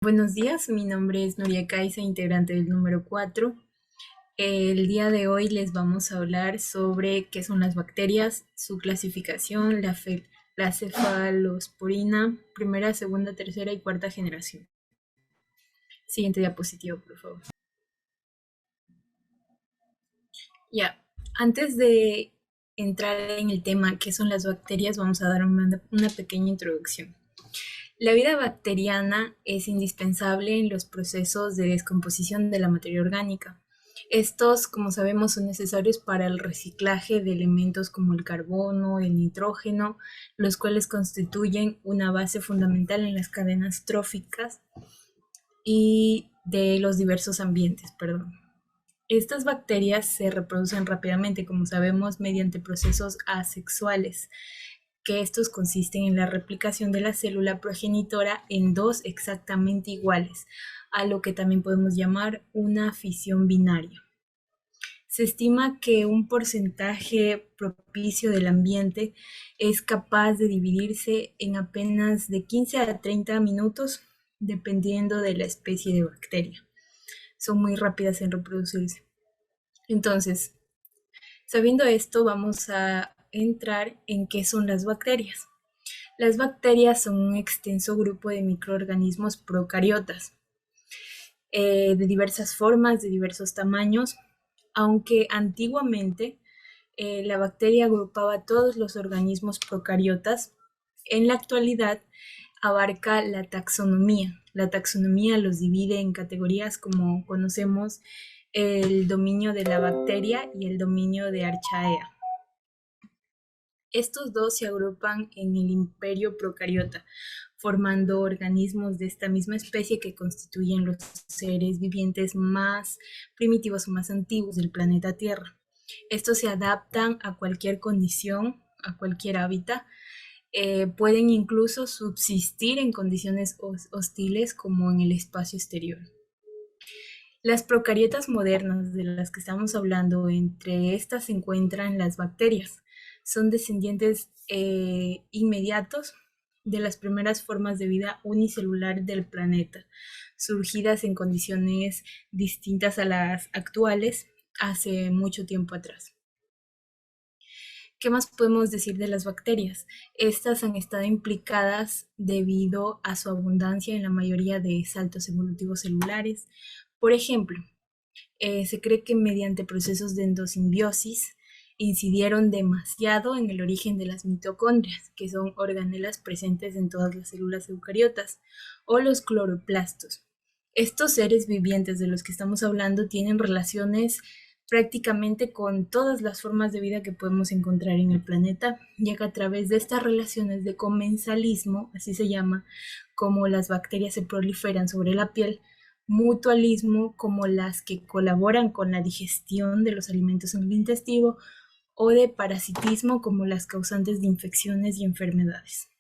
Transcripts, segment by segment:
Buenos días, mi nombre es Nuria Caiza, integrante del número 4. El día de hoy les vamos a hablar sobre qué son las bacterias, su clasificación, la cefalosporina, primera, segunda, tercera y cuarta generación. Siguiente diapositiva, por favor. Ya, antes de entrar en el tema qué son las bacterias, vamos a dar una pequeña introducción. La vida bacteriana es indispensable en los procesos de descomposición de la materia orgánica. Estos, como sabemos, son necesarios para el reciclaje de elementos como el carbono, el nitrógeno, los cuales constituyen una base fundamental en las cadenas tróficas y de los diversos ambientes, perdón. Estas bacterias se reproducen rápidamente, como sabemos, mediante procesos asexuales, que estos consisten en la replicación de la célula progenitora en dos exactamente iguales, a lo que también podemos llamar una fisión binaria. Se estima que un porcentaje propicio del ambiente es capaz de dividirse en apenas de 15 a 30 minutos, dependiendo de la especie de bacteria. Son muy rápidas en reproducirse. Entonces, sabiendo esto, vamos a entrar en qué son las bacterias. Las bacterias son un extenso grupo de microorganismos procariotas, de diversas formas, de diversos tamaños, aunque antiguamente la bacteria agrupaba todos los organismos procariotas. En la actualidad abarca la taxonomía. La taxonomía los divide en categorías como conocemos el dominio de la bacteria y el dominio de Archaea. Estos dos se agrupan en el imperio procariota, formando organismos de esta misma especie que constituyen los seres vivientes más primitivos o más antiguos del planeta Tierra. Estos se adaptan a cualquier condición, a cualquier hábitat. Pueden incluso subsistir en condiciones hostiles como en el espacio exterior. Las procariotas modernas de las que estamos hablando, entre estas se encuentran las bacterias. Son descendientes inmediatos de las primeras formas de vida unicelular del planeta, surgidas en condiciones distintas a las actuales hace mucho tiempo atrás. ¿Qué más podemos decir de las bacterias? Estas han estado implicadas debido a su abundancia en la mayoría de saltos evolutivos celulares. Por ejemplo, se cree que mediante procesos de endosimbiosis incidieron demasiado en el origen de las mitocondrias, que son organelas presentes en todas las células eucariotas, o los cloroplastos. Estos seres vivientes de los que estamos hablando tienen relaciones prácticamente con todas las formas de vida que podemos encontrar en el planeta, ya que a través de estas relaciones de comensalismo, así se llama, como las bacterias se proliferan sobre la piel, mutualismo, como las que colaboran con la digestión de los alimentos en el intestino, o de parasitismo, como las causantes de infecciones y enfermedades.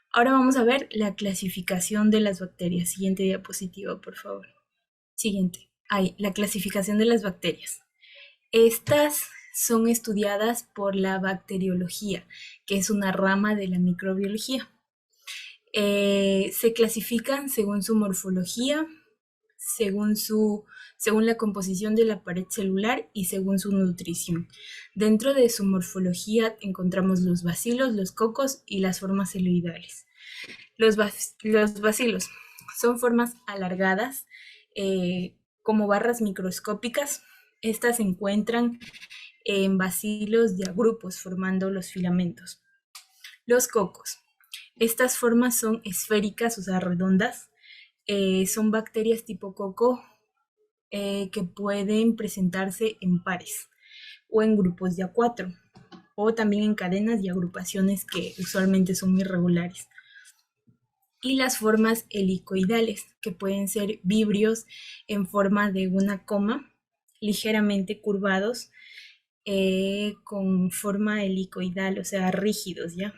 Ahora vamos a ver la clasificación de las bacterias. Siguiente diapositiva, por favor. Siguiente. Ahí, la clasificación de las bacterias. Estas son estudiadas por la bacteriología, que es una rama de la microbiología. Se clasifican según su morfología, según, según la composición de la pared celular y según su nutrición. Dentro de su morfología encontramos los bacilos, los cocos y las formas celuloidales. Los bacilos son formas alargadas, como barras microscópicas. Estas se encuentran en bacilos de agrupos formando los filamentos. Los cocos. Estas formas son esféricas, o sea, redondas. Son bacterias tipo coco que pueden presentarse en pares o en grupos de A4 o también en cadenas y agrupaciones que usualmente son irregulares. Y las formas helicoidales, que pueden ser vibrios en forma de una coma, ligeramente curvados, con forma helicoidal, o sea, rígidos, ¿ya?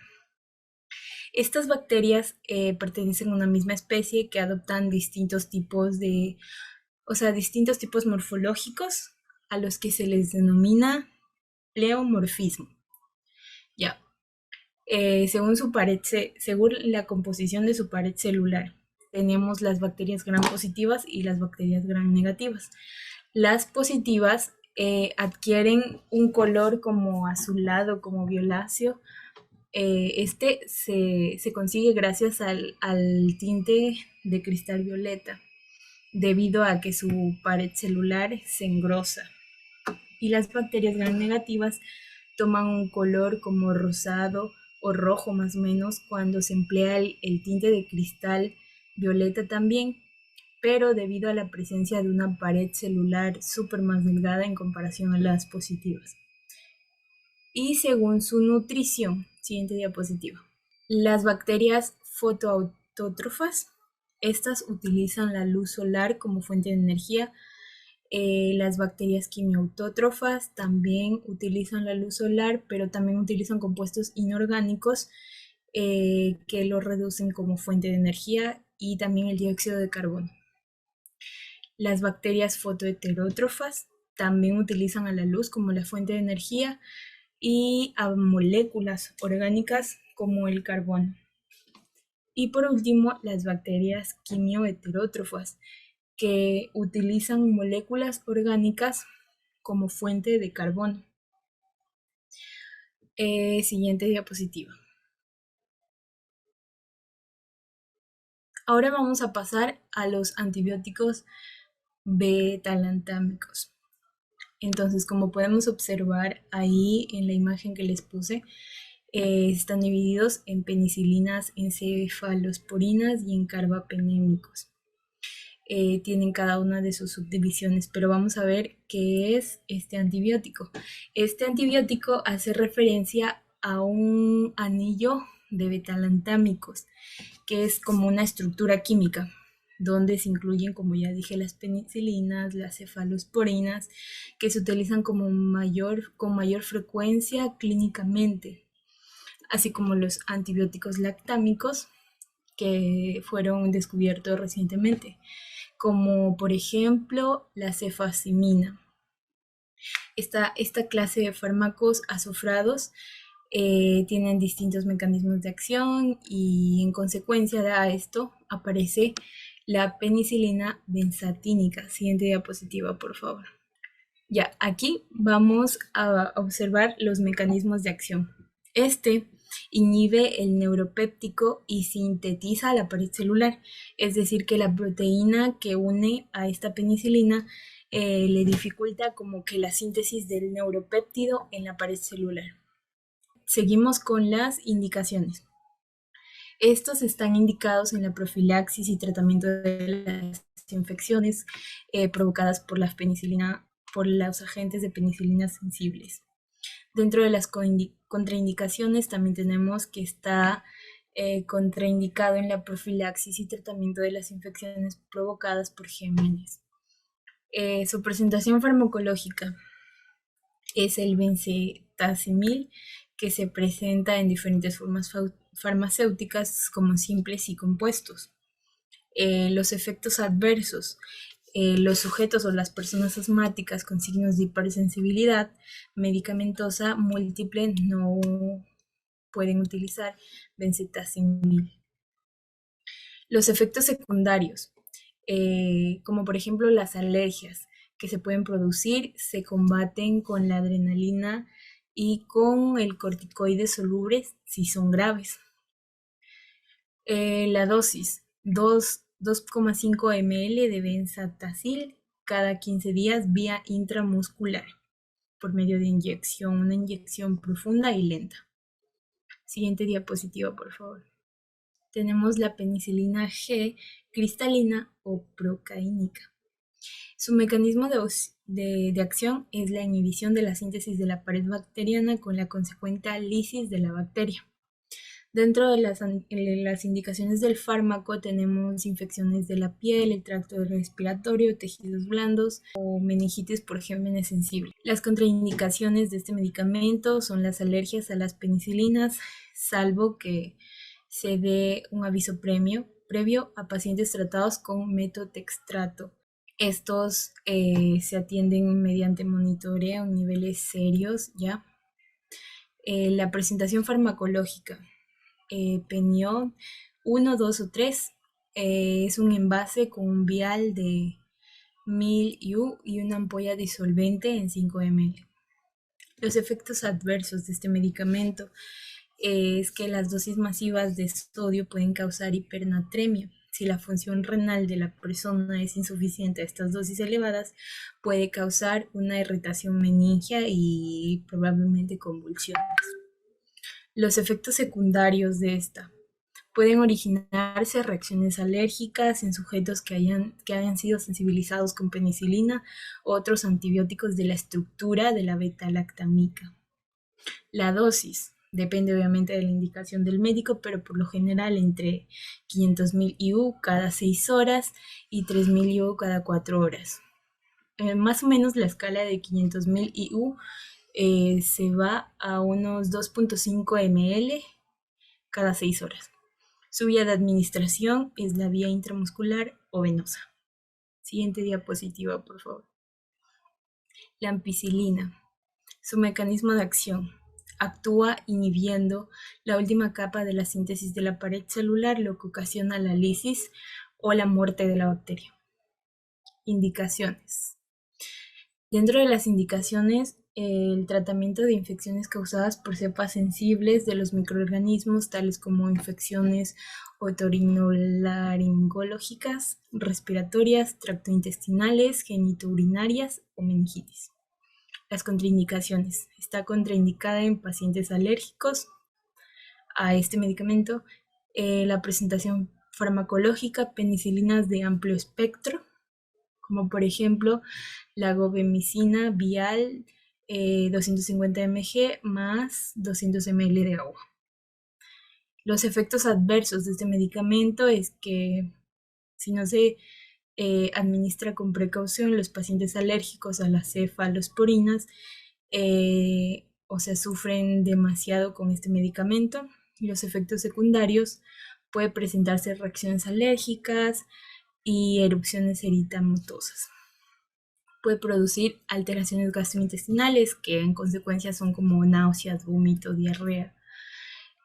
Estas bacterias pertenecen a una misma especie que adoptan distintos tipos de, o sea, distintos tipos morfológicos a los que se les denomina pleomorfismo. Ya, según la composición de su pared celular. tenemos las bacterias gram positivas y las bacterias gram negativas. Las positivas adquieren un color como azulado, como violáceo. Este se consigue gracias al tinte de cristal violeta, debido a que su pared celular se engrosa. Y las bacterias gram negativas toman un color como rosado o rojo más o menos cuando se emplea el tinte de cristal violeta también, pero debido a la presencia de una pared celular súper más delgada en comparación a las positivas. Y según su nutrición, siguiente diapositiva. Las bacterias fotoautótrofas, estas utilizan la luz solar como fuente de energía. Las bacterias quimiautótrofas también utilizan la luz solar, pero también utilizan compuestos inorgánicos que lo reducen como fuente de energía, y también el dióxido de carbono. Las bacterias fotoheterótrofas también utilizan a la luz como la fuente de energía y a moléculas orgánicas como el carbono. Y por último, las bacterias quimioheterótrofas, que utilizan moléculas orgánicas como fuente de carbono. Siguiente diapositiva. Ahora vamos a pasar a los antibióticos beta-lantámicos. Entonces, como podemos observar ahí en la imagen que les puse, están divididos en penicilinas encefalosporinas y en carbapenémicos. Tienen cada una de sus subdivisiones, pero vamos a ver qué es este antibiótico. Este antibiótico hace referencia a un anillo de betalantámicos, que es como una estructura química, donde se incluyen, como ya dije, las penicilinas, las cefalosporinas, que se utilizan con mayor frecuencia clínicamente, así como los antibióticos lactámicos, que fueron descubiertos recientemente, como por ejemplo la cefazimina. Esta clase de fármacos azufrados tienen distintos mecanismos de acción, y en consecuencia de esto aparece la penicilina benzatínica. Siguiente diapositiva, por favor. Ya, aquí vamos a observar los mecanismos de acción. Este inhibe el neuropéptico y sintetiza la pared celular, es decir, que la proteína que une a esta penicilina le dificulta como que la síntesis del neuropéptido en la pared celular. Seguimos con las indicaciones. Estos están indicados en la profilaxis y tratamiento de las infecciones provocadas por la penicilina, por los agentes de penicilina sensibles. Dentro de las contraindicaciones también tenemos que está contraindicado en la profilaxis y tratamiento de las infecciones provocadas por gérmenes. Su presentación farmacológica es el benzetacimil, que se presenta en diferentes formas farmacéuticas como simples y compuestos. Los efectos adversos. Los sujetos o las personas asmáticas con signos de hipersensibilidad medicamentosa múltiple no pueden utilizar benzetacimil. Los efectos secundarios, como por ejemplo las alergias que se pueden producir, se combaten con la adrenalina y con el corticoide soluble si son graves. La dosis, 2,5 ml de benzetacil cada 15 días vía intramuscular por medio de inyección, una inyección profunda y lenta. Siguiente diapositiva, por favor. Tenemos la penicilina G cristalina o procaínica. Su mecanismo de acción es la inhibición de la síntesis de la pared bacteriana con la consecuente lisis de la bacteria. Dentro de las indicaciones del fármaco tenemos infecciones de la piel, el tracto respiratorio, tejidos blandos o meningitis por gérmenes sensibles. Las contraindicaciones de este medicamento son las alergias a las penicilinas, salvo que se dé un aviso previo a pacientes tratados con metotrexato. Estos se atienden mediante monitoreo en niveles serios, ¿ya? La presentación farmacológica. Penión 1, 2 o 3, Es un envase con un vial de 1000 IU y una ampolla disolvente en 5 ml. Los efectos adversos de este medicamento es que las dosis masivas de sodio pueden causar hipernatremia. Si la función renal de la persona es insuficiente a estas dosis elevadas, puede causar una irritación meningia y probablemente convulsiones. Los efectos secundarios de esta pueden originarse reacciones alérgicas en sujetos que hayan sido sensibilizados con penicilina u otros antibióticos de la estructura de la beta-lactamica. La dosis depende obviamente de la indicación del médico, pero por lo general entre 500.000 IU cada 6 horas y 3.000 IU cada 4 horas. Más o menos la escala de 500.000 IU se va a unos 2.5 ml cada 6 horas. Su vía de administración es la vía intramuscular o venosa. Siguiente diapositiva, por favor. La ampicilina. Su mecanismo de acción. Actúa inhibiendo la última capa de la síntesis de la pared celular, lo que ocasiona la lisis o la muerte de la bacteria. Indicaciones. Dentro de las indicaciones, el tratamiento de infecciones causadas por cepas sensibles de los microorganismos, tales como infecciones otorinolaringológicas, respiratorias, tractointestinales, genitourinarias o meningitis. Las contraindicaciones. Está contraindicada en pacientes alérgicos a este medicamento. La presentación farmacológica, penicilinas de amplio espectro, como por ejemplo la gobemicina vial 250 mg más 200 ml de agua. Los efectos adversos de este medicamento es que si no se administra con precaución, los pacientes alérgicos a las cefalosporinas sufren demasiado con este medicamento. Y los efectos secundarios puede presentarse reacciones alérgicas y erupciones eritematosas. Puede producir alteraciones gastrointestinales que en consecuencia son como náuseas, vómito, diarrea.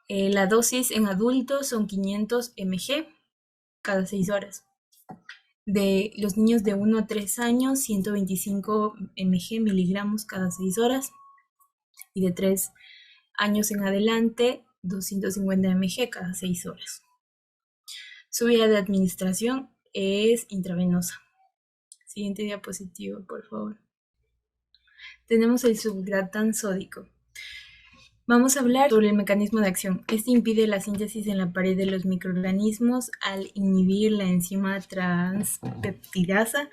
La dosis en adultos son 500 mg cada 6 horas. De los niños de 1 a 3 años, 125 miligramos cada 6 horas. Y de 3 años en adelante, 250 mg cada 6 horas. Su vía de administración es intravenosa. Siguiente diapositiva, por favor. Tenemos el surglután sódico. Vamos a hablar sobre el mecanismo de acción. Este impide la síntesis en la pared de los microorganismos al inhibir la enzima transpeptidasa,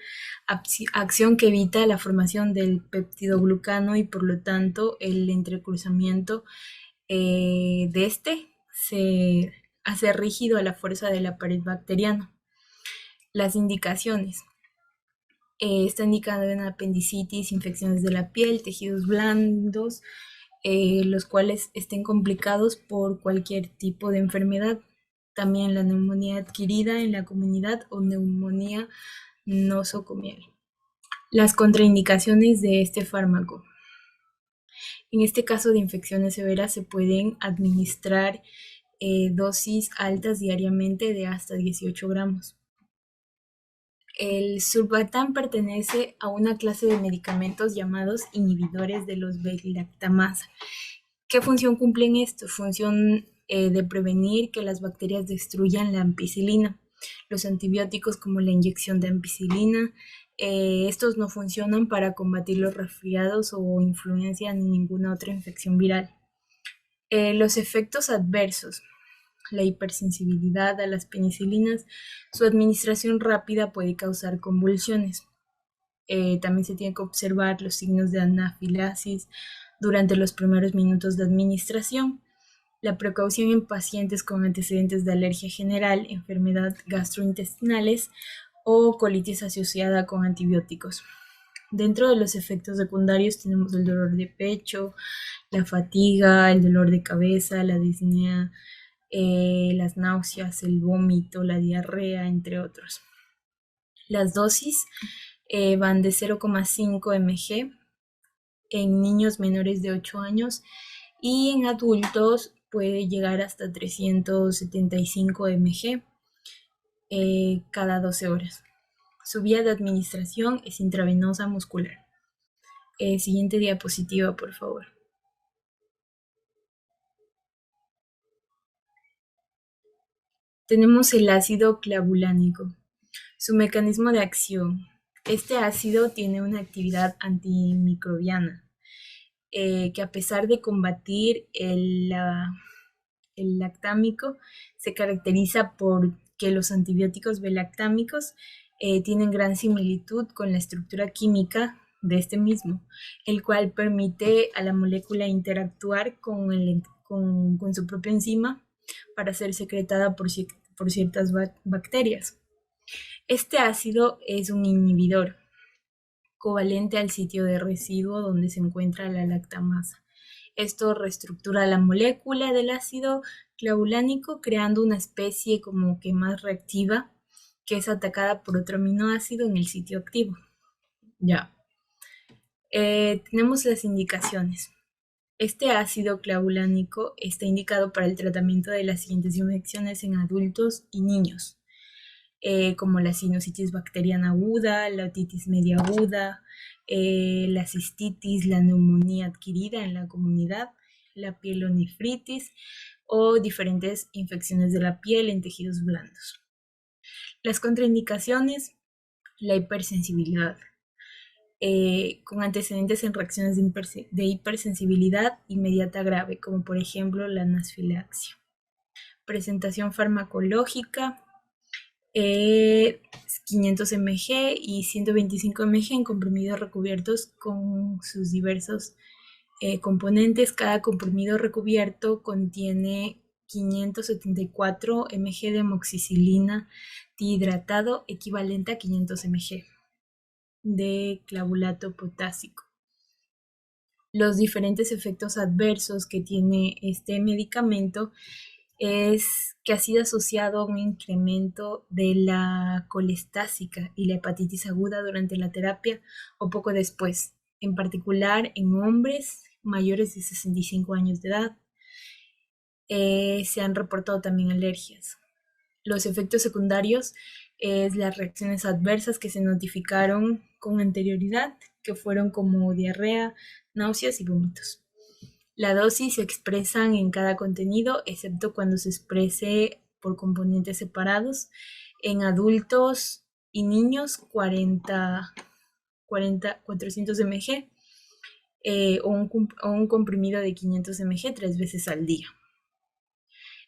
acción que evita la formación del peptidoglucano y por lo tanto el entrecruzamiento de este se hace rígido a la fuerza de la pared bacteriana. Las indicaciones. Está indicado en apendicitis, infecciones de la piel, tejidos blandos, los cuales estén complicados por cualquier tipo de enfermedad. También la neumonía adquirida en la comunidad o neumonía nosocomial. Las contraindicaciones de este fármaco. En este caso de infecciones severas se pueden administrar dosis altas diariamente de hasta 18 gramos. El surglután pertenece a una clase de medicamentos llamados inhibidores de los beta-lactamasa. ¿Qué función cumplen esto? Función de prevenir que las bacterias destruyan la ampicilina. Los antibióticos como la inyección de ampicilina, estos no funcionan para combatir los resfriados o influenza ni ninguna otra infección viral. Los efectos adversos. La hipersensibilidad a las penicilinas, su administración rápida puede causar convulsiones. También se tiene que observar los signos de anafilaxis durante los primeros minutos de administración. La precaución en pacientes con antecedentes de alergia general, enfermedad gastrointestinales o colitis asociada con antibióticos. Dentro de los efectos secundarios tenemos el dolor de pecho, la fatiga, el dolor de cabeza, la disnea, las náuseas, el vómito, la diarrea, entre otros. Las dosis van de 0,5 mg en niños menores de 8 años y en adultos puede llegar hasta 375 mg. cada 12 horas. Su vía de administración es intravenosa muscular. Siguiente diapositiva, por favor. Tenemos el ácido clavulánico. Su mecanismo de acción. Este ácido tiene una actividad antimicrobiana que a pesar de combatir el lactámico, se caracteriza por que los antibióticos belactámicos tienen gran similitud con la estructura química de este mismo, el cual permite a la molécula interactuar con su propia enzima para ser secretada por ciertas bacterias. Este ácido es un inhibidor covalente al sitio de residuo donde se encuentra la lactamasa. Esto reestructura la molécula del ácido clavulánico creando una especie como que más reactiva que es atacada por otro aminoácido en el sitio activo. Ya. Tenemos las indicaciones. Este ácido clavulánico está indicado para el tratamiento de las siguientes infecciones en adultos y niños, como la sinusitis bacteriana aguda, la otitis media aguda, la cistitis, la neumonía adquirida en la comunidad, la pielonefritis o diferentes infecciones de la piel en tejidos blandos. Las contraindicaciones, la hipersensibilidad, con antecedentes en reacciones de hipersensibilidad inmediata grave, como por ejemplo la anafilacsia. Presentación farmacológica, 500 mg y 125 mg en comprimidos recubiertos con sus diversos componentes. Cada comprimido recubierto contiene 574 mg de amoxicilina dihidratado, equivalente a 500 mg de clavulato potásico. Los diferentes efectos adversos que tiene este medicamento es que ha sido asociado a un incremento de la colestásica y la hepatitis aguda durante la terapia o poco después, en particular en hombres mayores de 65 años de edad. Se han reportado también alergias. Los efectos secundarios es las reacciones adversas que se notificaron con anterioridad, que fueron como diarrea, náuseas y vómitos. La dosis se expresan en cada contenido, excepto cuando se exprese por componentes separados. En adultos y niños, 400 mg o un comprimido de 500 mg 3 veces al día.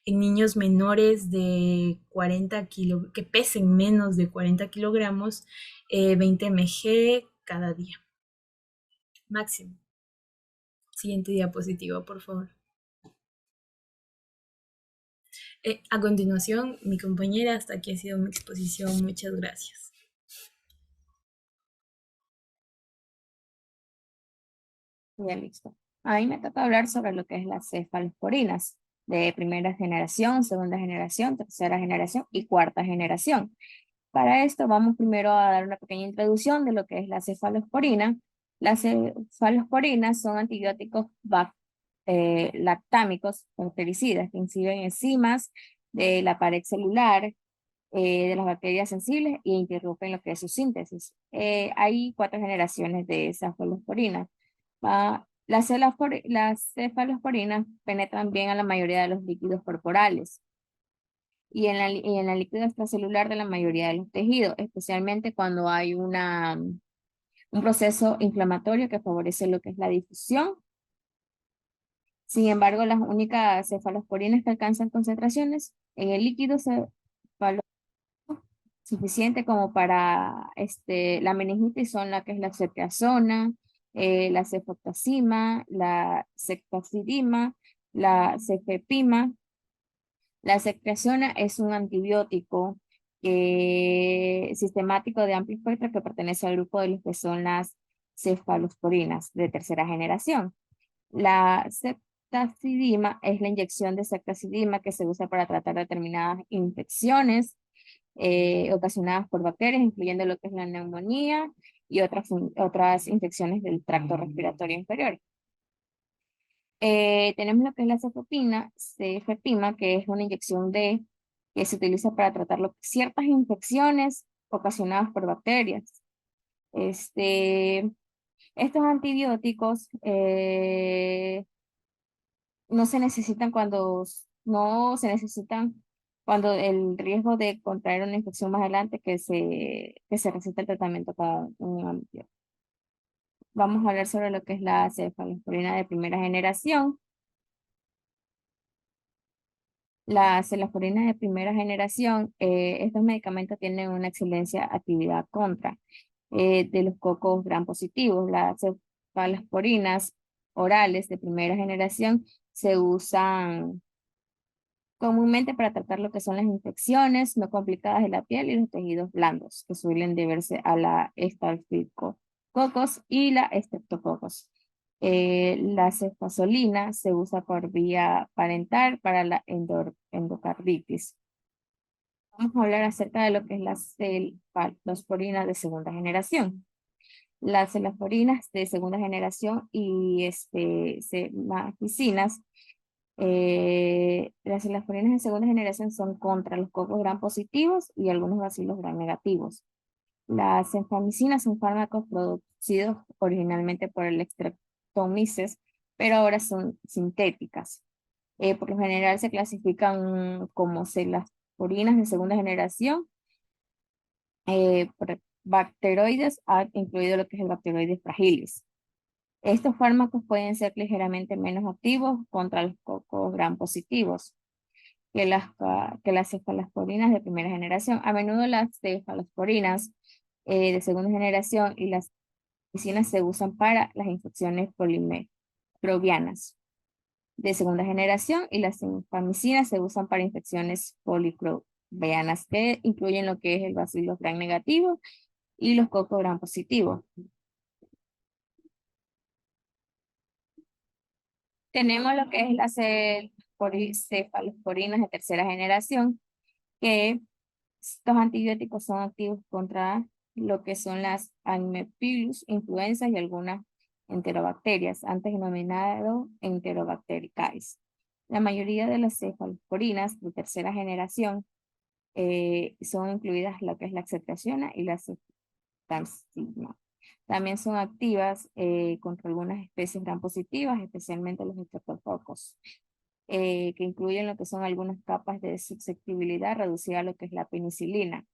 En niños menores de 40 kilos, que pesen menos de 40 kilogramos, 20 mg cada día. Máximo. Siguiente diapositiva, por favor. A continuación, mi compañera, hasta aquí ha sido mi exposición. Muchas gracias. Ya listo. A mí me toca hablar sobre lo que es las cefalosporinas de primera generación, segunda generación, tercera generación y cuarta generación. Para esto vamos primero a dar una pequeña introducción de lo que es la cefalosporina. Las cefalosporinas son antibióticos lactámicos bactericidas que inciden enzimas de la pared celular de las bacterias sensibles e interrumpen lo que es su síntesis. Hay 4 generaciones de cefalosporinas. Las cefalosporinas penetran bien a la mayoría de los líquidos corporales y en la líquido extracelular de la mayoría de los tejidos, especialmente cuando hay un proceso inflamatorio que favorece lo que es la difusión. Sin embargo, las únicas cefalosporinas que alcanzan concentraciones en el líquido suficiente como para la meningitis son la que es la ceftriaxona, la cefotaxima, la ceftazidima, la cefepima. La ceftriaxona es un antibiótico sistemático de amplio espectro que pertenece al grupo de los que son las cefalosporinas de tercera generación. La ceftazidima es la inyección de ceftazidima que se usa para tratar determinadas infecciones ocasionadas por bacterias, incluyendo lo que es la neumonía y otras infecciones del tracto respiratorio inferior. Tenemos lo que es la cefepima, que es una inyección que se utiliza para tratar ciertas infecciones ocasionadas por bacterias. Estos antibióticos no se necesitan no se necesitan cuando el riesgo de contraer una infección más adelante que se receta el tratamiento con un antibiótico. Vamos a hablar sobre lo que es la cefalosporina de primera generación. La cefalosporina de primera generación, estos medicamentos tienen una excelente actividad contra de los cocos gram positivos. Las cefalosporinas orales de primera generación se usan comúnmente para tratar lo que son las infecciones no complicadas de la piel y los tejidos blandos, que suelen deberse a la Staphylococcus y la Streptococcus. La cefazolina se usa por vía parental para la endocarditis. Vamos a hablar acerca de lo que es la cefalosporina de segunda generación. Las cefaloporinas de segunda generación y cefamicinas las cefaloporinas de segunda generación son contra los cocos gram positivos y algunos bacilos gram negativos. Las enfamicinas son fármacos producidos originalmente por el Streptomyces, pero ahora son sintéticas. Por lo general se clasifican como cefaloporinas de segunda generación, por bacteroides, incluido lo que es el Bacteroides fragilis. Estos fármacos pueden ser ligeramente menos activos contra los cocos gram positivos que las cefalosporinas de primera generación. A menudo las cefalosporinas de segunda generación y las medicinas se usan para las infecciones polimicrobianas de segunda generación y las infamicinas se usan para infecciones polimicrobianas que incluyen lo que es el bacillus gram negativo y los cocos gram positivos. Tenemos lo que es las cefalosporinas de tercera generación, que estos antibióticos son activos contra lo que son las Haemophilus, influenzas y algunas enterobacterias, antes denominado Enterobacteriaceae. La mayoría de las cefalosporinas de tercera generación son incluidas lo que es la acetaziona y la ceftazidima. También son activas contra algunas especies gram positivas, especialmente los estreptococos, que incluyen lo que son algunas capas de susceptibilidad reducida a lo que es la penicilina.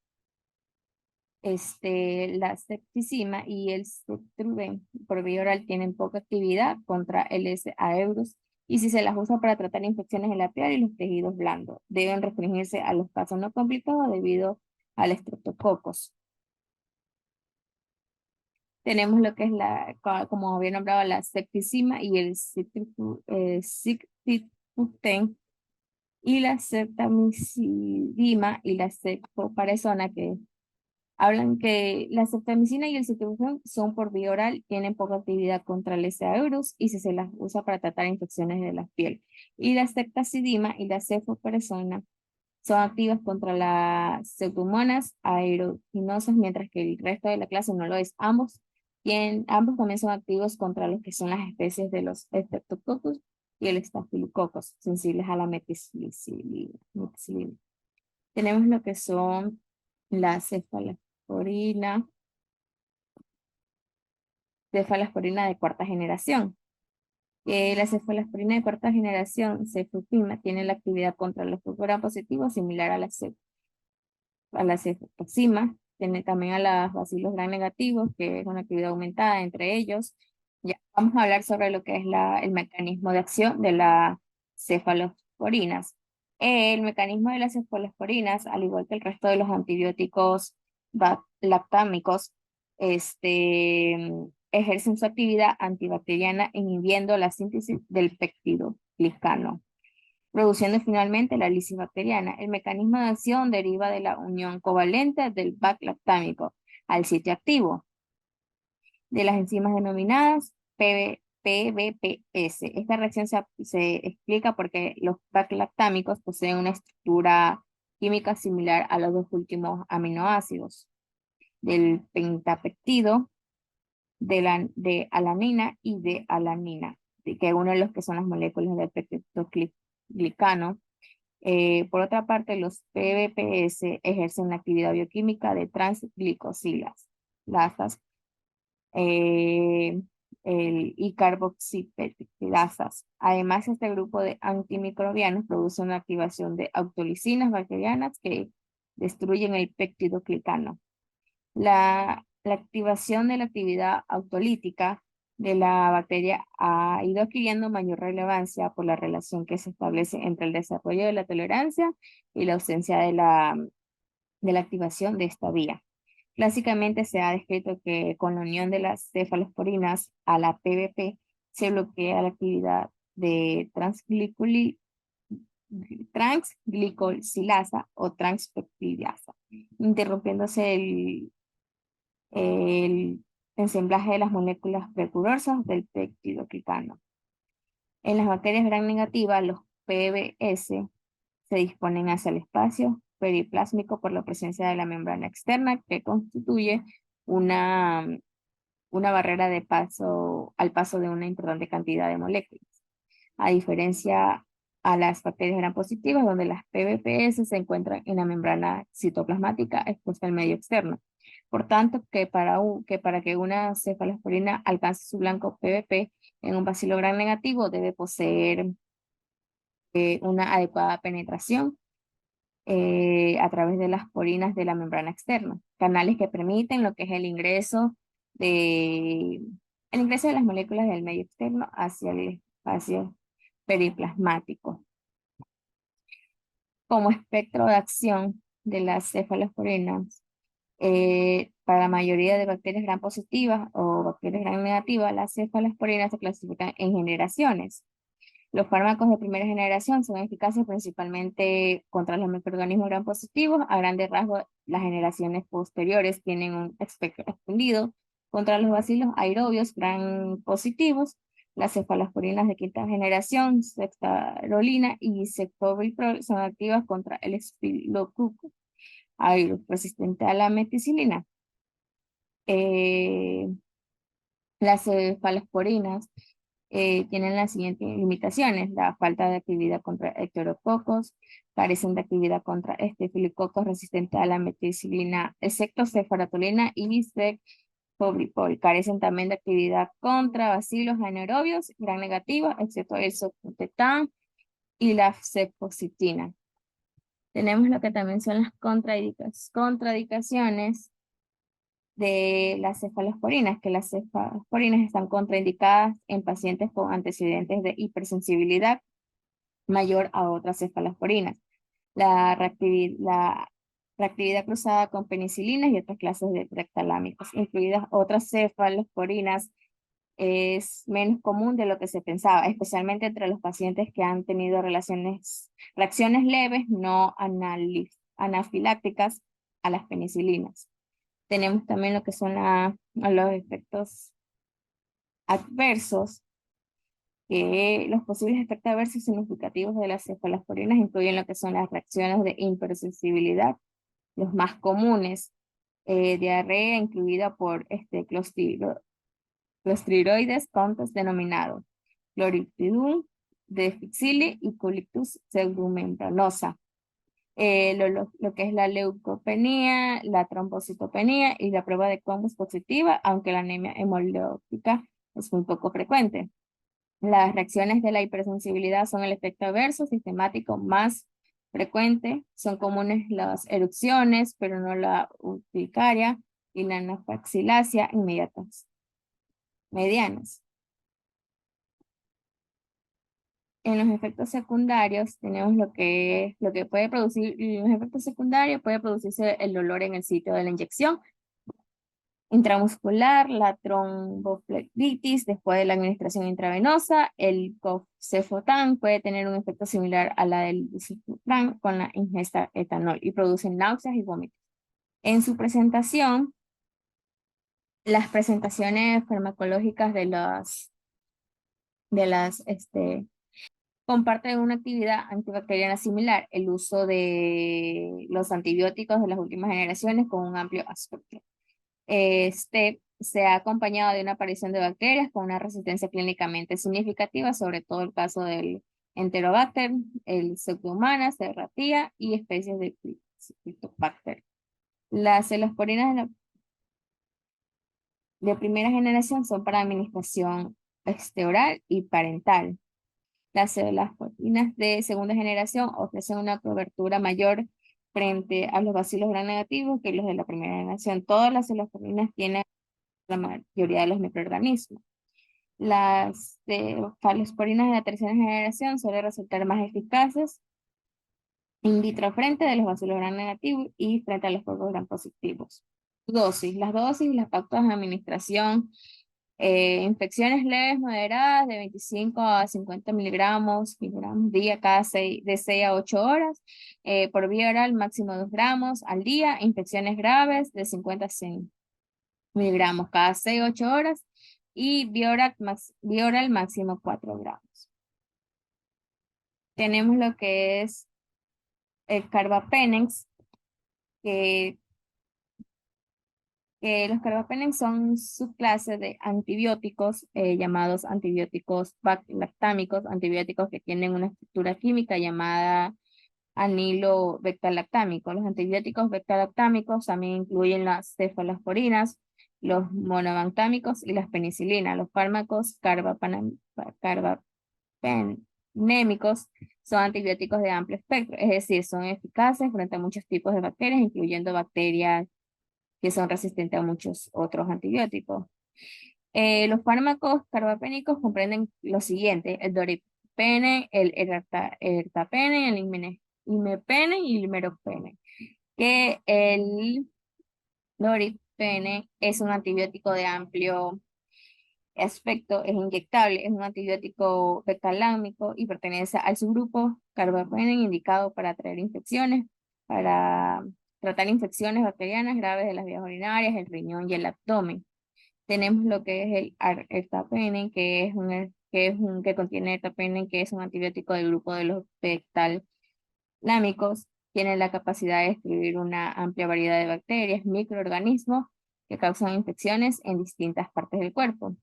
La septicima y el ceftriaxone por vía oral tienen poca actividad contra el S. aureus y si se las usa para tratar infecciones en la piel y los tejidos blandos, deben restringirse a los casos no complicados debido al estreptococos. Tenemos lo que es como había nombrado, la septicima y el cictiputen y la ceftamicidima y la cefpoparazona, que hablan que la ceftamicina y el cictiputen son por vía oral, tienen poca actividad contra el S. aureus y si se las usa para tratar infecciones de la piel. Y la ceftazidima y la cefpoparazona son activas contra las pseudomonas aeruginosa, mientras que el resto de la clase no lo es. Ambos también son activos contra los que son las especies de los Streptococcus y el Staphylococcus, sensibles a la meticilina. Tenemos lo que son la cefalosporina de cuarta generación. La cefalosporina de cuarta generación, cefupima, tiene la actividad contra los gram positivos similar a la ceftoxima, tiene también a las bacilos gram negativos, que es una actividad aumentada entre ellos. Ya vamos a hablar sobre lo que es el mecanismo de acción de las cefalosporinas. El mecanismo de las cefalosporinas, al igual que el resto de los antibióticos lactámicos, ejercen su actividad antibacteriana inhibiendo la síntesis del péptido glicano, produciendo finalmente la lisis bacteriana. El mecanismo de acción deriva de la unión covalente del BAC lactámico al sitio activo de las enzimas denominadas PBPS. Esta reacción se explica porque los BAC lactámicos poseen una estructura química similar a los dos últimos aminoácidos del pentapeptido de alanina y de alanina, que uno de los que son las moléculas del peptidoglicano. Por otra parte, los PBPS ejercen la actividad bioquímica de transglicosilas, lasas, eh, y carboxipeptidasas. Además, este grupo de antimicrobianos produce una activación de autolisinas bacterianas que destruyen el peptidoglicano. La activación de la actividad autolítica de la bacteria ha ido adquiriendo mayor relevancia por la relación que se establece entre el desarrollo de la tolerancia y la ausencia de la activación de esta vía. Clásicamente se ha descrito que con la unión de las cefalosporinas a la PBP se bloquea la actividad de transglicosilasa o transpeptidasa, interrumpiéndose el ensamblaje de las moléculas precursores del peptidoglicano. En las bacterias gram negativas, los PBS se disponen hacia el espacio periplásmico por la presencia de la membrana externa que constituye una, una barrera de paso al paso de una importante cantidad de moléculas. A diferencia a las bacterias gram positivas, donde las PBPS se encuentran en la membrana citoplasmática expuesta al medio externo. Por tanto, para que una cefalosporina alcance su blanco PBP en un bacilo gram negativo, debe poseer una adecuada penetración a través de las porinas de la membrana externa, canales que permiten lo que es el ingreso de las moléculas del medio externo hacia el espacio periplasmático. Como espectro de acción de las cefalosporinas, para la mayoría de bacterias gram positivas o bacterias gram negativas, las cefalosporinas se clasifican en generaciones. Los fármacos de primera generación son eficaces principalmente contra los microorganismos gram positivos. A grandes rasgos, las generaciones posteriores tienen un espectro extendido contra los bacilos aerobios gram positivos. Las cefalosporinas de quinta generación, ceftarolina y ceftobiprol, son activas contra el Staphylococcus aureus resistente a la meticilina. Las cefalosporinas tienen las siguientes limitaciones: la falta de actividad contra heterococos, carecen de actividad contra estafilococos resistentes a la meticilina, excepto cefaratolina y ceftobiprol. Carecen también de actividad contra bacilos anaerobios gram negativos, excepto el socotetán y la cefoxitina. Tenemos lo que también son las contraindicaciones de las cefalosporinas, que las cefalosporinas están contraindicadas en pacientes con antecedentes de hipersensibilidad mayor a otras cefalosporinas. La reactividad cruzada con penicilinas y otras clases de rectalámicos, incluidas otras cefalosporinas, es menos común de lo que se pensaba, especialmente entre los pacientes que han tenido reacciones leves no anafilácticas a las penicilinas. Tenemos también lo que son los efectos adversos, que los posibles efectos adversos significativos de las cefalosporinas incluyen lo que son las reacciones de hipersensibilidad, los más comunes, diarrea incluida por clostridoides contos denominado Clostridium difficile y Colitis pseudomembranosa. Lo que es la leucopenia, la trombocitopenia y la prueba de Combs positiva, aunque la anemia hemolítica es muy poco frecuente. Las reacciones de la hipersensibilidad son el efecto adverso sistemático más frecuente. Son comunes las erupciones, pero no la urticaria y la anafilaxia inmediatas, medianas. En los efectos secundarios tenemos lo que puede producir, en los efectos secundarios puede producirse el dolor en el sitio de la inyección intramuscular, la tromboflebitis después de la administración intravenosa, el cefotán puede tener un efecto similar a la del diazepam con la ingesta de etanol y producen náuseas y vómitos. En su presentación, las presentaciones farmacológicas de las comparten una actividad antibacteriana similar, el uso de los antibióticos de las últimas generaciones con un amplio espectro. Se ha acompañado de una aparición de bacterias con una resistencia clínicamente significativa, sobre todo el caso del Enterobacter, el Pseudomonas, Serratia y especies de Cryptobacter. Las cefalosporinas de primera generación son para administración oral y parental. Las cefalosporinas de segunda generación ofrecen una cobertura mayor frente a los bacilos gram negativos que los de la primera generación. Todas las cefalosporinas tienen la mayoría de los microorganismos. Las cefalosporinas de la tercera generación suelen resultar más eficaces in vitro frente de los bacilos gram negativos y frente a los pocos gram positivos. Dosis. Las dosis y las pautas de administración. Infecciones leves, moderadas, de 25 a 50 miligramos día de 6 a 8 horas. Por vía oral, máximo 2 gramos al día. Infecciones graves, de 50 a 100 miligramos cada 6 a 8 horas. Y vía oral máximo 4 gramos. Tenemos lo que es el carbapenems, que los carbapenems son subclases de antibióticos llamados antibióticos lactámicos, antibióticos que tienen una estructura química llamada anilo beta-lactámico. Los antibióticos beta-lactámicos también incluyen las cefalosporinas, los monobantámicos y las penicilinas. Los fármacos carbapenémicos son antibióticos de amplio espectro, es decir, son eficaces frente a muchos tipos de bacterias, incluyendo bacterias que son resistentes a muchos otros antibióticos. Los fármacos carbapénicos comprenden lo siguiente: el doripene, el ertapene, el imepene y el meropene. Que el doripene es un antibiótico de amplio espectro, es inyectable, es un antibiótico betalámico y pertenece al subgrupo carbapene indicado para tratar infecciones bacterianas graves de las vías urinarias, el riñón y el abdomen. Tenemos lo que es el ertapenem, que contiene ertapenem, que es un antibiótico del grupo de los betalámicos. Tiene la capacidad de destruir una amplia variedad de bacterias, microorganismos que causan infecciones en distintas partes del cuerpo.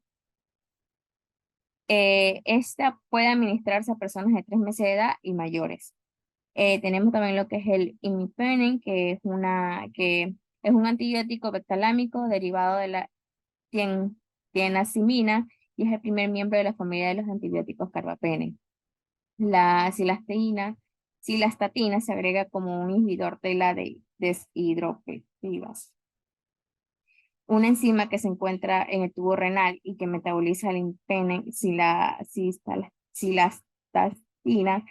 Esta puede administrarse a personas de 3 meses de edad y mayores. Tenemos también lo que es el imipenem, que es un antibiótico betalámico derivado de la tienacimina y es el primer miembro de la familia de los antibióticos carbapenem. La cilastatina se agrega como un inhibidor de la deshidropetivas, una enzima que se encuentra en el tubo renal y que metaboliza el imipenem. Cilastatina,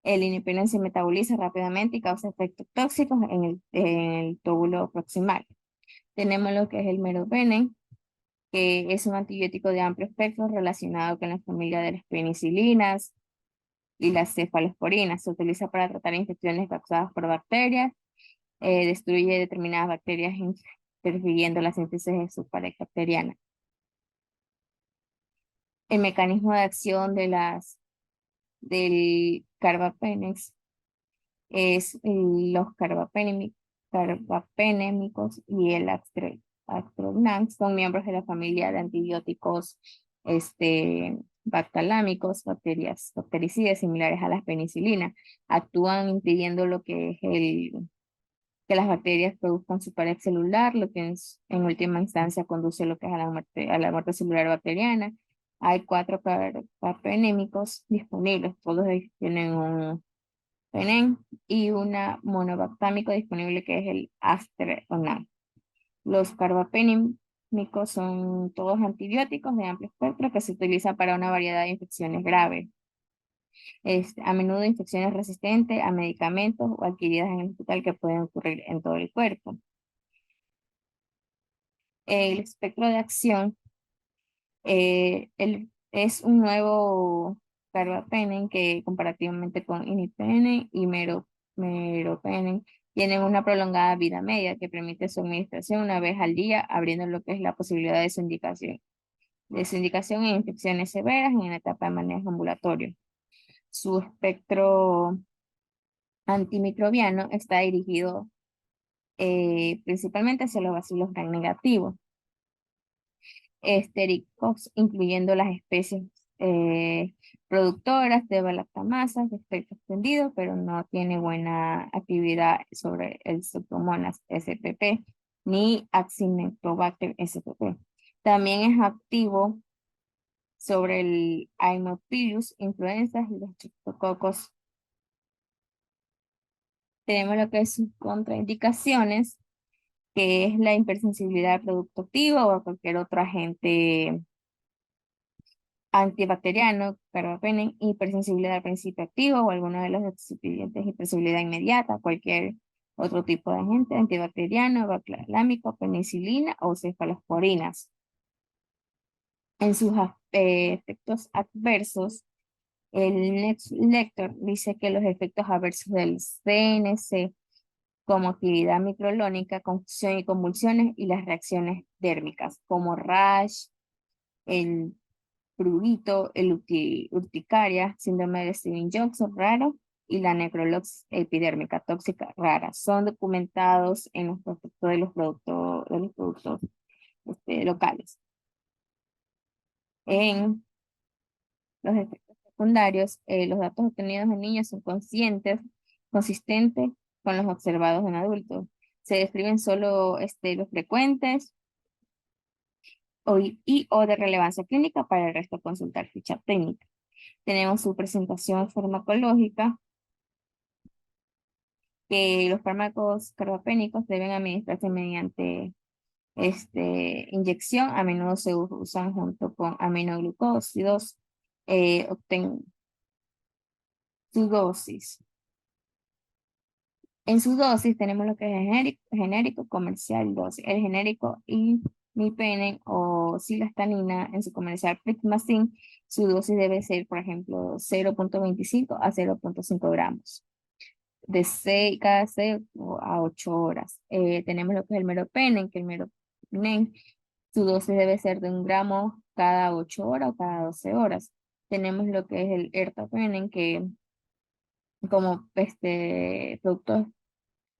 el imipenem se metaboliza rápidamente y causa efectos tóxicos en el túbulo proximal. Tenemos lo que es el meropenem, que es un antibiótico de amplio espectro relacionado con la familia de las penicilinas y las cefalosporinas. Se utiliza para tratar infecciones causadas por bacterias, destruye determinadas bacterias interfiriendo la síntesis de su pared bacteriana. El mecanismo de acción del carbapenems es los carbapenémicos y el Actrognans son miembros de la familia de antibióticos bactalámicos, bactericidas similares a las penicilinas. Actúan impidiendo que las bacterias produzcan su pared celular, lo que en última instancia conduce lo que es a la muerte celular bacteriana. Hay 4 carbapenémicos disponibles, todos ellos tienen un penem y una monobactámico disponible que es el Astreonam. Los carbapenémicos son todos antibióticos de amplio espectro que se utilizan para una variedad de infecciones graves. A menudo infecciones resistentes a medicamentos o adquiridas en el hospital que pueden ocurrir en todo el cuerpo. El espectro de acción es un nuevo carbapenem que comparativamente con imipenem y meropenem tienen una prolongada vida media que permite su administración una vez al día, abriendo lo que es la posibilidad de su indicación. En infecciones severas en la etapa de manejo ambulatorio. Su espectro antimicrobiano está dirigido principalmente hacia los bacilos gram negativos, estéricos, incluyendo las especies productoras de galactamasas de efecto extendido, pero no tiene buena actividad sobre el Pseudomonas spp ni Acinetobacter spp. También es activo sobre el Haemophilus influenza y los Streptococcus. Tenemos lo que es sus contraindicaciones, que es la hipersensibilidad al producto activo o a cualquier otro agente antibacteriano, carbapenem, hipersensibilidad al principio activo o alguno de los excipientes, hipersensibilidad inmediata, cualquier otro tipo de agente antibacteriano, baclalámico, penicilina o cefalosporinas. En sus efectos adversos, el Next Lector dice que los efectos adversos del CNC, como actividad microlónica, confusión y convulsiones, y las reacciones dérmicas, como rash, el prurito, el urticaria, síndrome de Steven-Johnson raro, y la necrolox epidérmica tóxica rara. Son documentados en los prospectos de los productos locales. En los efectos secundarios, los datos obtenidos en niños son consistentes con los observados en adultos. Se describen solo los frecuentes o de relevancia clínica. Para el resto consultar ficha técnica. Tenemos su presentación farmacológica, que los fármacos carbapénicos deben administrarse mediante inyección. A menudo se usan junto con aminoglucósidos. Obtengan su dosis. En su dosis tenemos lo que es genérico comercial dosis. El genérico imipenem o cilastanina en su comercial Pritmacin, su dosis debe ser, por ejemplo, 0.25 a 0.5 gramos. De 6, cada 6 a 8 horas. Tenemos lo que es el meropenem, que el meropenem, su dosis debe ser de 1 gramo cada 8 horas o cada 12 horas. Tenemos lo que es el ertapenem, que como producto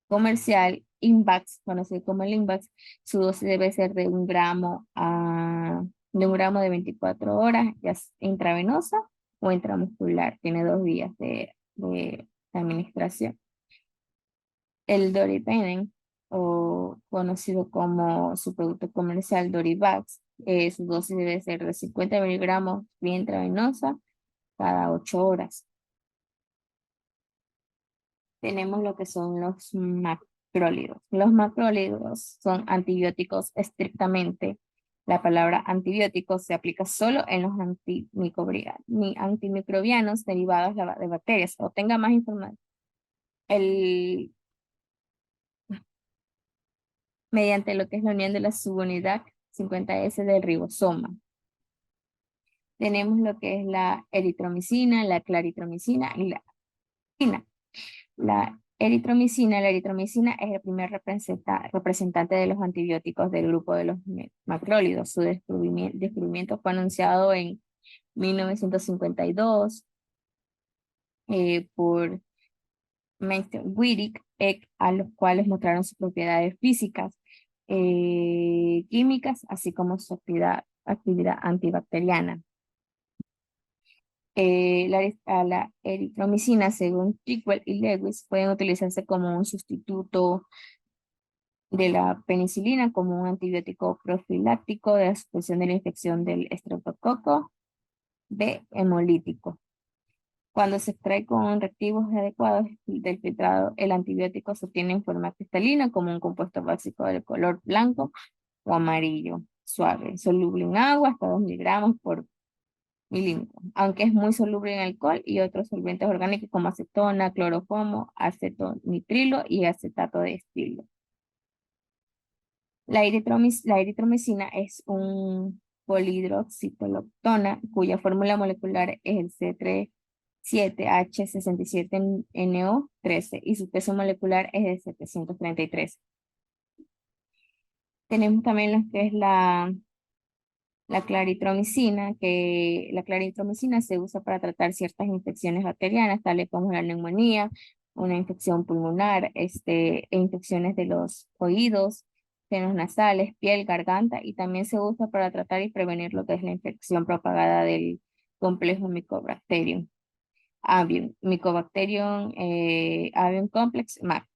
comercial, Invax, conocido como el Invax, su dosis debe ser de 1 gramo de 24 horas, ya sea intravenosa o intramuscular. Tiene 2 días de administración. El Doripenem, o conocido como su producto comercial Dorivax, su dosis debe ser de 50 miligramos vía intravenosa cada 8 horas. Tenemos lo que son los macrólidos. Los macrólidos son antibióticos estrictamente. La palabra antibiótico se aplica solo en los antimicrobianos derivados de bacterias. O tenga más información. Mediante lo que es la unión de la subunidad 50S del ribosoma. Tenemos lo que es la eritromicina, la claritromicina y la tina. La eritromicina es el primer representante de los antibióticos del grupo de los macrólidos. Su descubrimiento fue anunciado en 1952 por Meister Wittig, a los cuales mostraron sus propiedades físicas, químicas, así como su actividad antibacteriana. La eritromicina, según Trickwell y Lewis, pueden utilizarse como un sustituto de la penicilina, como un antibiótico profiláctico de la supresión de la infección del estreptococo B hemolítico. Cuando se extrae con reactivos adecuados del filtrado, el antibiótico se obtiene en forma cristalina como un compuesto básico de color blanco o amarillo, suave, soluble en agua hasta 2 miligramos por mililitro, aunque es muy soluble en alcohol y otros solventes orgánicos como acetona, cloroformo, acetonitrilo y acetato de estilo. La eritromicina es un polihidroxicitolactona cuya fórmula molecular es el C37H67NO13 y su peso molecular es de 733. Tenemos también lo que es la claritromicina, que la claritromicina se usa para tratar ciertas infecciones bacterianas, tales como la neumonía, una infección pulmonar, e infecciones de los oídos, senos nasales, piel, garganta, y también se usa para tratar y prevenir lo que es la infección propagada del complejo Mycobacterium avium, Mycobacterium avium complex, MAC,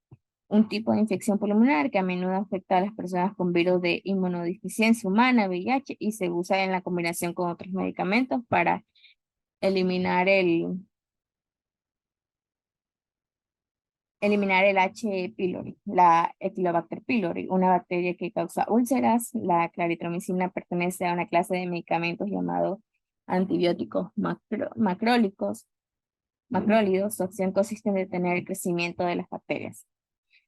un tipo de infección pulmonar que a menudo afecta a las personas con virus de inmunodeficiencia humana, VIH, y se usa en la combinación con otros medicamentos para eliminar el H. pylori, la Helicobacter pylori, una bacteria que causa úlceras. La claritromicina pertenece a una clase de medicamentos llamados antibióticos macrólidos. Su acción consiste en detener el crecimiento de las bacterias.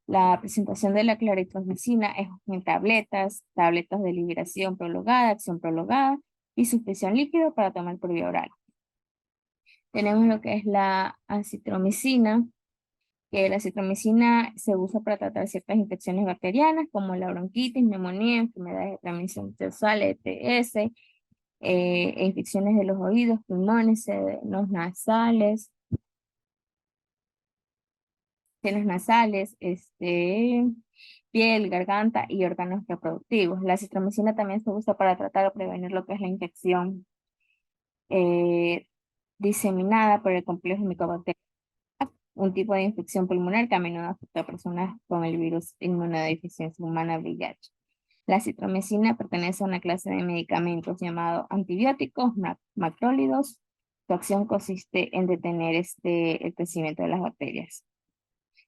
La presentación de la claritromicina es en tabletas de liberación prolongada, acción prolongada y suspensión líquido para tomar por vía oral. Tenemos lo que es la acitromicina, que la acitromicina se usa para tratar ciertas infecciones bacterianas como la bronquitis, neumonía, enfermedades de transmisión sexual, ETS, infecciones de los oídos, pulmones, senos nasales, piel, garganta y órganos reproductivos. La acitromicina también se usa para tratar o prevenir lo que es la infección diseminada por el complejo Mycobacterium, un tipo de infección pulmonar que a menudo afecta a personas con el virus inmunodeficiencia humana VIH. La citromicina pertenece a una clase de medicamentos llamados antibióticos macrólidos. Su acción consiste en detener el crecimiento de las bacterias.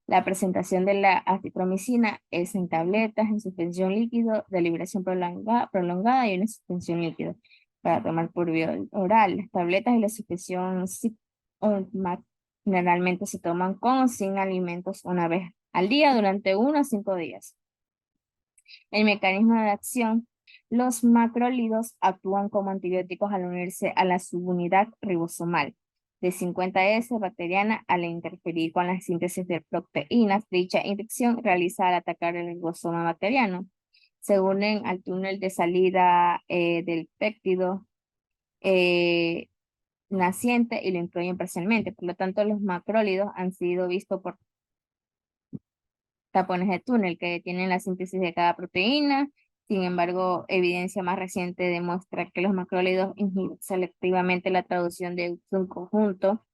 La presentación de la acitromicina es en tabletas, en suspensión líquido, de liberación prolongada y una suspensión líquido para tomar por vía oral. Las tabletas y la suspensión generalmente se toman con o sin alimentos una vez al día durante 1 a 5 días. El mecanismo de acción: los macrólidos actúan como antibióticos al unirse a la subunidad ribosomal de 50S bacteriana al interferir con la síntesis de proteínas. Dicha infección realiza al atacar el ribosoma bacteriano. Se unen al túnel de salida del péptido naciente y lo incluyen parcialmente. Por lo tanto, los macrólidos han sido vistos por tapones de túnel que detienen la síntesis de cada proteína. Sin embargo, evidencia más reciente demuestra que los macrólidos inhiben selectivamente la traducción de un conjunto.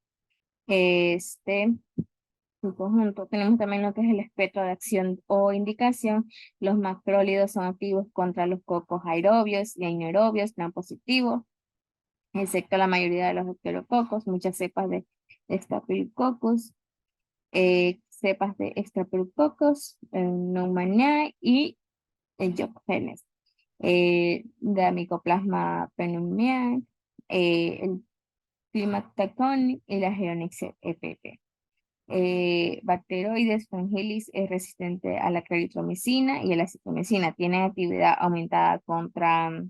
Tenemos también lo que es el espectro de acción o indicación. Los macrólidos son activos contra los cocos aerobios y anaerobios gram positivos, excepto la mayoría de los bacteriococos, muchas cepas de Staphylococcus, cepas de Staphylococcus, pneumoniae y el Jones, de Mycoplasma pneumoniae, el Climactaconic y la Geonix EPP. Bacteroides fragilis es resistente a la claritromicina y a la acitromicina. Tiene actividad aumentada contra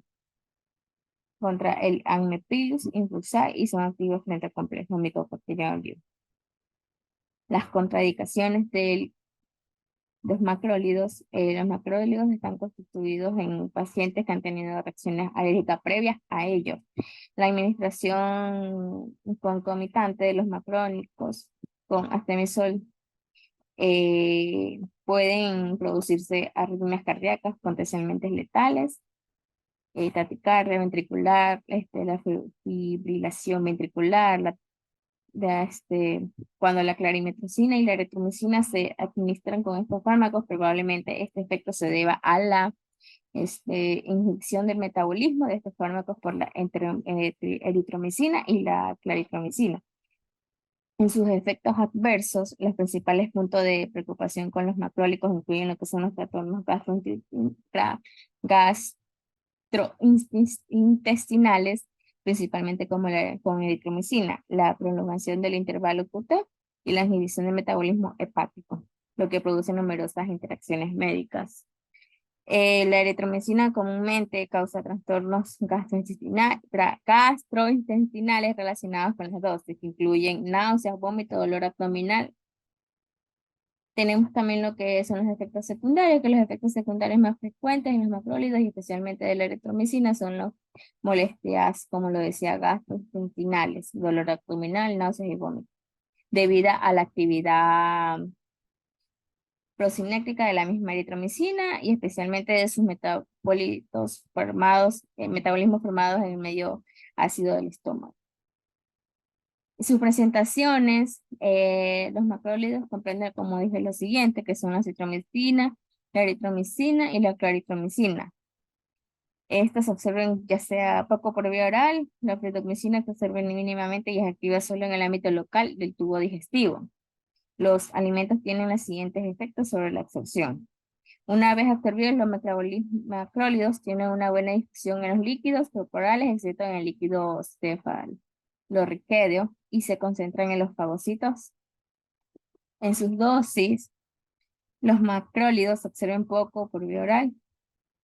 el Amphilophilus influenzae y son activos frente al complejo Mycobacterium. Las contraindicaciones de los macrólidos están constituidos en pacientes que han tenido reacciones alérgicas previas a ellos. La administración concomitante de los macrónicos con artemisol pueden producirse arritmias cardíacas potencialmente letales, taquicardia ventricular, la fibrilación ventricular, cuando la clarimetricina y la eritromicina se administran con estos fármacos, probablemente este efecto se deba a la inhibición del metabolismo de estos fármacos por la eritromicina y la claritromicina. En sus efectos adversos, los principales puntos de preocupación con los macrólicos incluyen lo que son los trastornos gastrointestinales, principalmente con eritromicina, la prolongación del intervalo QT y la inhibición del metabolismo hepático, lo que produce numerosas interacciones médicas. La eritromicina comúnmente causa trastornos gastrointestinales relacionados con las dosis, que incluyen náuseas, vómito, dolor abdominal. Tenemos también lo que son los efectos secundarios, que los efectos secundarios más frecuentes en los macrólidos y especialmente de la eritromicina son las molestias, como lo decía, gastrointestinales, dolor abdominal, náuseas y vómito, debido a la actividad procinética de la misma eritromicina y especialmente de sus metabolismos formados en el medio ácido del estómago. Sus presentaciones, los macrólidos comprenden, como dije, lo siguiente, que son la citromicina, la eritromicina y la claritromicina. Estas se observan ya sea poco por vía oral, la fluoxetina se observa mínimamente y es activa solo en el ámbito local del tubo digestivo. Los alimentos tienen los siguientes efectos sobre la absorción. Una vez absorbidos, los macrólidos tienen una buena difusión en los líquidos corporales, excepto en el líquido cefalorraquídeo, y se concentran en los fagocitos. En sus dosis, los macrólidos se absorben poco por vía oral,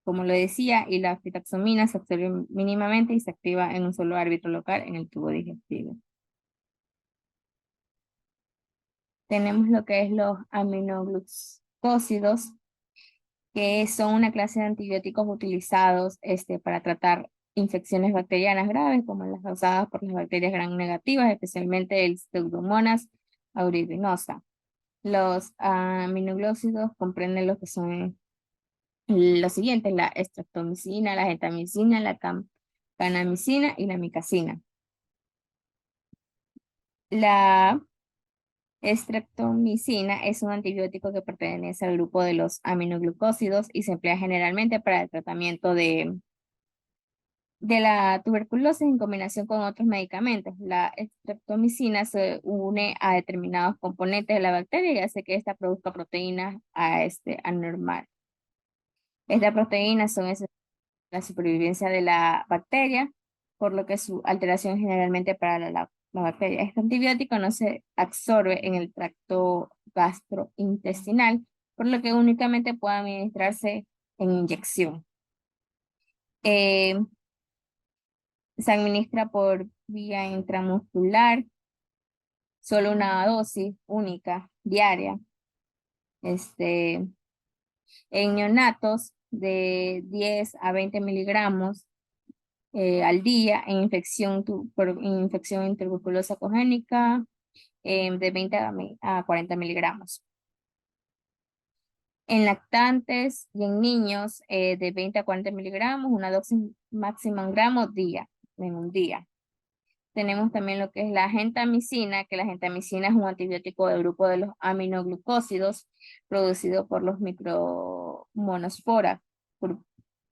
como lo decía, y la fitaxomina se absorbe mínimamente y se activa en un solo árbitro local en el tubo digestivo. Tenemos lo que es los aminoglucósidos, que son una clase de antibióticos utilizados para tratar infecciones bacterianas graves, como las causadas por las bacterias gram negativas, especialmente el Pseudomonas aeruginosa. Los aminoglócidos comprenden lo que son los siguientes: la estreptomicina, la gentamicina, la kanamicina y la micacina. La estreptomicina es un antibiótico que pertenece al grupo de los aminoglucósidos y se emplea generalmente para el tratamiento de la tuberculosis en combinación con otros medicamentos. La estreptomicina se une a determinados componentes de la bacteria y hace que ésta produzca proteínas anormal. Estas proteínas son esenciales para la supervivencia de la bacteria, por lo que su alteración es generalmente para la bacteria. Este antibiótico no se absorbe en el tracto gastrointestinal, por lo que únicamente puede administrarse en inyección. Eh, Se administra por vía intramuscular, solo una dosis única diaria. En neonatos de 10 a 20 miligramos al día, en por infección tuberculosa congénica de 20 a 40 miligramos. En lactantes y en niños de 20 a 40 miligramos, una dosis máxima en gramos en un día. Tenemos también lo que es la gentamicina, que la gentamicina es un antibiótico del grupo de los aminoglucósidos producido por los micromonospora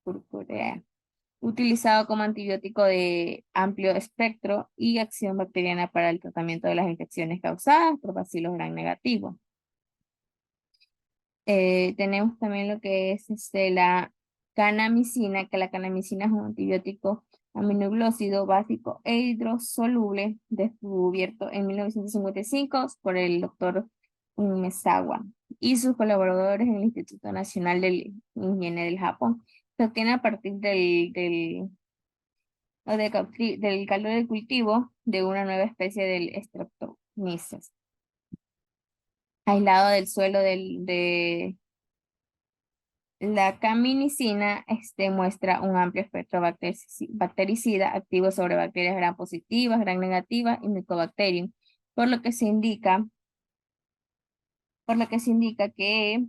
purpurea, utilizado como antibiótico de amplio espectro y acción bacteriana para el tratamiento de las infecciones causadas por bacilos gram negativos. Tenemos también lo que es la kanamicina, que la kanamicina es un antibiótico aminoglócido básico e hidrosoluble descubierto en 1955 por el doctor Umezawa y sus colaboradores en el Instituto Nacional de Higiene del Japón. Se obtiene a partir del caldo de cultivo de una nueva especie del Streptomyces, aislado del suelo de la caminicina muestra un amplio espectro bactericida activo sobre bacterias gram positivas, gram negativas y Mycobacterium, por lo que se indica que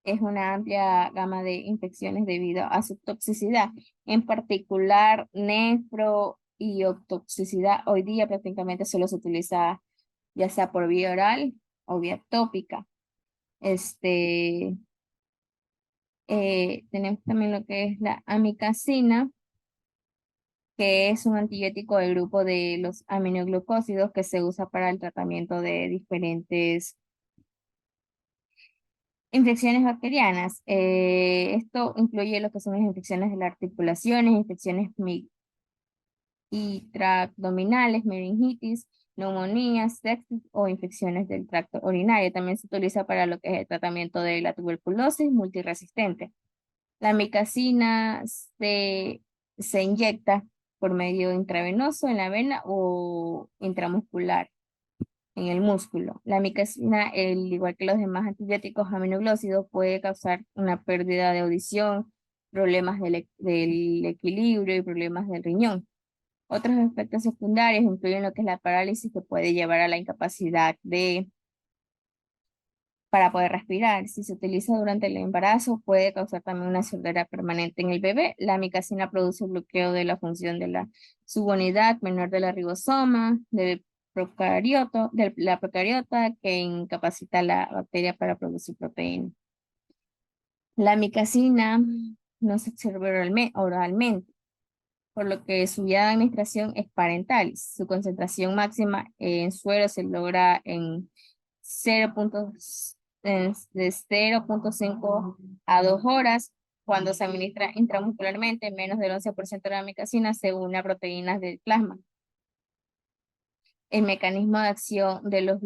es una amplia gama de infecciones debido a su toxicidad, en particular nefro y toxicidad. Hoy día prácticamente solo se utiliza ya sea por vía oral o vía tópica. Tenemos también lo que es la amicacina, que es un antibiótico del grupo de los aminoglucósidos que se usa para el tratamiento de diferentes infecciones bacterianas. Esto incluye lo que son las infecciones de las articulaciones, infecciones intraabdominales, meningitis, neumonías, sepsis o infecciones del tracto urinario. También se utiliza para lo que es el tratamiento de la tuberculosis multiresistente. La micacina se inyecta por medio intravenoso en la vena o intramuscular en el músculo. La micacina, igual que los demás antibióticos aminoglócidos, puede causar una pérdida de audición, problemas del equilibrio y problemas del riñón. Otros efectos secundarios incluyen lo que es la parálisis, que puede llevar a la incapacidad para poder respirar. Si se utiliza durante el embarazo, puede causar también una sordera permanente en el bebé. La amicacina produce bloqueo de la función de la subunidad menor de la ribosoma, debe la procariota que incapacita a la bacteria para producir proteína. La micacina no se absorbe oralmente, por lo que su vía de administración es parental. Su concentración máxima en suero se logra en 0.5 a 2 horas cuando se administra intramuscularmente menos del 11% de la micacina según las proteínas del plasma. El mecanismo de acción de los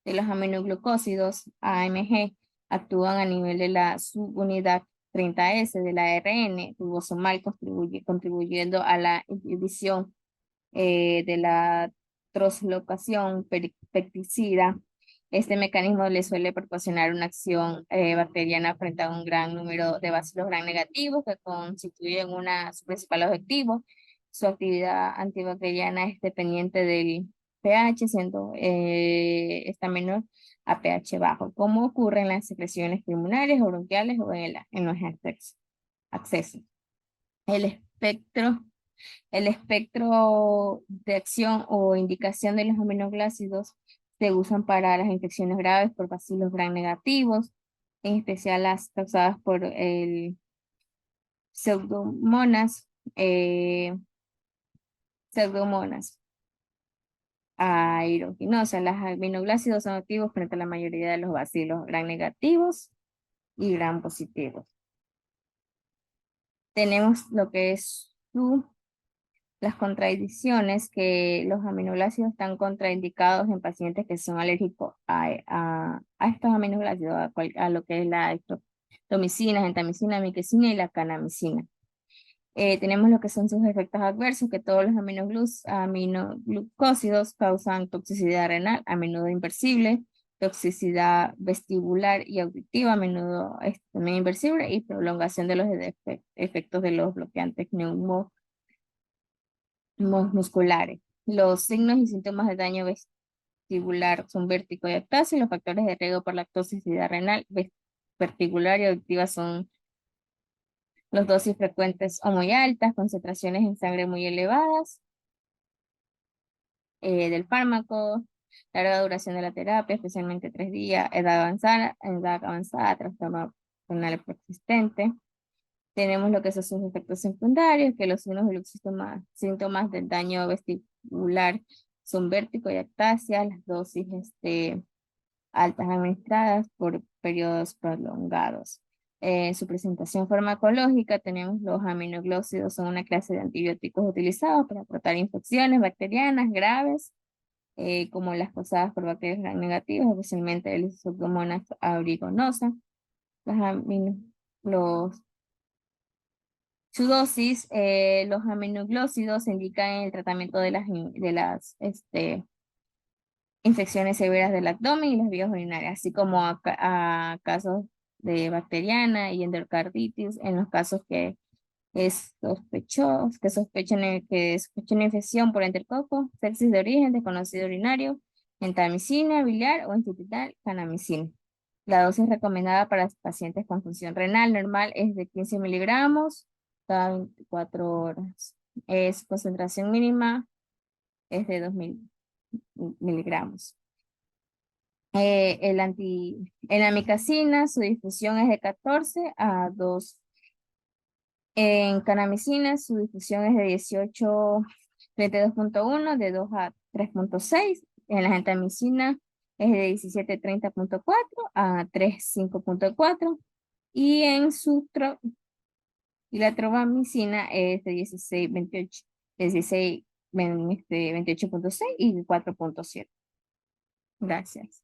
aminoglucósidos AMG actúan a nivel de la subunidad 30S del ARN ribosomal, contribuyendo a la inhibición de la translocación pepticida. Este mecanismo le suele proporcionar una acción bacteriana frente a un gran número de bacilos gram negativos que constituyen su principal objetivo. Su actividad antibacteriana es dependiente del pH, siendo esta menor a pH bajo, como ocurre en las secreciones pulmonares o bronquiales o en los accesos. El espectro de acción o indicación de los aminoglácidos se usan para las infecciones graves por bacilos gram negativos, en especial las causadas por el pseudomonas, eh, pseudomonas aeruginosa. Los aminoglácidos son activos frente a la mayoría de los bacilos gram negativos y gram positivos. Tenemos lo que es las contradicciones, que los aminoglácidos están contraindicados en pacientes que son alérgicos a estos aminoglácidos, a lo que es la tomicina, gentamicina, miquecina y la canamicina. Tenemos lo que son sus efectos adversos, que todos los aminoglucósidos causan toxicidad renal, a menudo inversible, toxicidad vestibular y auditiva, a menudo también inversible, y prolongación de los efectos de los bloqueantes musculares. Los signos y síntomas de daño vestibular son vértigo y ataxia, y los factores de riesgo por la toxicidad renal, vestibular y auditiva son los dosis frecuentes o muy altas, concentraciones en sangre muy elevadas del fármaco, larga duración de la terapia, especialmente 3 días, edad avanzada, trastorno renal persistente. Tenemos lo que son sus efectos secundarios, que los signos y los síntomas del daño vestibular son vértigo y ataxia, las dosis altas administradas por periodos prolongados. En su presentación farmacológica tenemos los aminoglócidos, son una clase de antibióticos utilizados para tratar infecciones bacterianas graves, como las causadas por bacterias gram negativas, especialmente el Pseudomonas aeruginosa. Su dosis, los aminoglócidos se indican en el tratamiento de las infecciones severas del abdomen y las vías urinarias, así como a casos de bacteriana y endocarditis, en los casos que sospechen infección por enterococo, sepsis de origen desconocido urinario, gentamicina, biliar o institucional canamicina. La dosis recomendada para pacientes con función renal normal es de 15 miligramos cada 24 horas. Concentración mínima es de 2000 miligramos. En la amicacina, su difusión es de 14 a 2. En canamicina, su difusión es de 18, 32.1, de 2 a 3.6. En la gentamicina es de 17.30.4 a 3.5.4. Y la trovamicina es de 16.28, 28.6 y 4.7. Gracias.